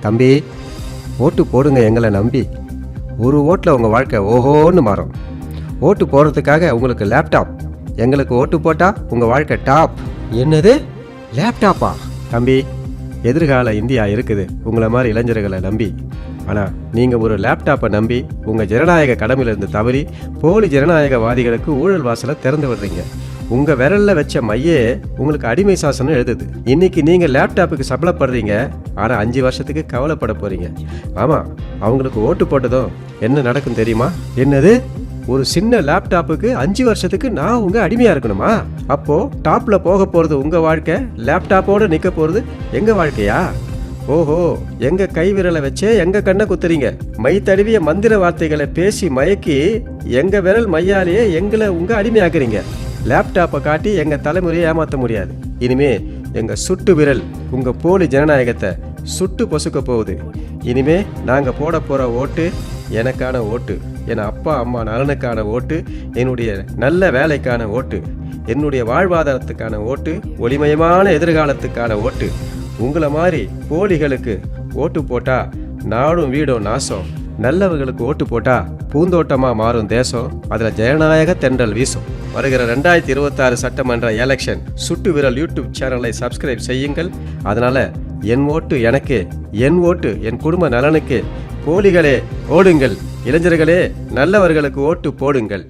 தம்பி, ஓட்டு போடுங்க எங்களை நம்பி. ஒரு ஓட்டில் உங்கள் வாழ்க்கை ஓஹோன்னு மாறும். ஓட்டு போடுறதுக்காக உங்களுக்கு லேப்டாப், எங்களுக்கு ஓட்டு போட்டால் உங்கள் வாழ்க்கை டாப். என்னது லேப்டாப்பா? தம்பி, எதிர்கால இந்தியா இருக்குது உங்களை மாதிரி இளைஞர்களை நம்பி. ஆனால் நீங்கள் ஒரு லேப்டாப்பை நம்பி உங்கள் ஜனநாயக கடமையிலிருந்து தவறி போலி ஜனநாயகவாதிகளுக்கு ஊழல் வாசலை திறந்து விடுறீங்க. உங்கள் விரலில் வச்ச மையே உங்களுக்கு அடிமை சாசனம் எழுதுது. இன்னைக்கு நீங்கள் லேப்டாப்புக்கு சபலப்படுறீங்க, ஆனால் 5 வருஷத்துக்கு கவலைப்பட போகிறீங்க. ஆமாம், அவங்களுக்கு ஓட்டு போட்டதும் என்ன நடக்கும் தெரியுமா? என்னது, ஒரு சின்ன லேப்டாப்புக்கு 5 வருஷத்துக்கு நான் உங்கள் அடிமையாக இருக்கணுமா? அப்போது டாப்பில் போக போகிறது உங்கள் வாழ்க்கை, லேப்டாப்போடு நிற்க போகிறது எங்கள் வாழ்க்கையா? ஓஹோ, எங்கள் கை விரலை வச்சே எங்கள் கண்ணை குத்துறீங்க. மை தழுவிய மந்திர வார்த்தைகளை பேசி மயக்கி எங்கள் விரல் மையாலேயே எங்களை உங்கள் அடிமையாக்குறீங்க. லேப்டாப்பை காட்டி எங்கள் தலைமுறையை ஏமாற்ற முடியாது. இனிமே எங்கள் சுட்டு விரல் உங்கள் போலி ஜனநாயகத்தை சுட்டு பொசுக்க போகுது. இனிமே நாங்கள் போட போகிற ஓட்டு எனக்கான ஓட்டு, என் அப்பா அம்மா நலனுக்கான ஓட்டு, என்னுடைய நல்ல வேலைக்கான ஓட்டு, என்னுடைய வாழ்வாதாரத்துக்கான ஓட்டு, ஒளிமயமான எதிர்காலத்துக்கான ஓட்டு. உங்களை மாதிரி போலிகளுக்கு ஓட்டு போட்டா நாடும் வீடும் நாசம். நல்லவர்களுக்கு ஓட்டு போட்டா பூந்தோட்டமா மாறும் தேசம். அதுல ஜனநாயக தென்றல் வீசும். வருகிற 2026 சட்டமன்ற எலெக்ஷன் சுட்டு விரல் யூடியூப் சேனலை சப்ஸ்கிரைப் செய்யுங்கள். அதனால என் ஓட்டு எனக்கு, என் ஓட்டு என் குடும்ப நலனுக்கு. போலிகளே ஓடுங்கள், இளைஞர்களே நல்லவர்களுக்கு ஓட்டு போடுங்கள்.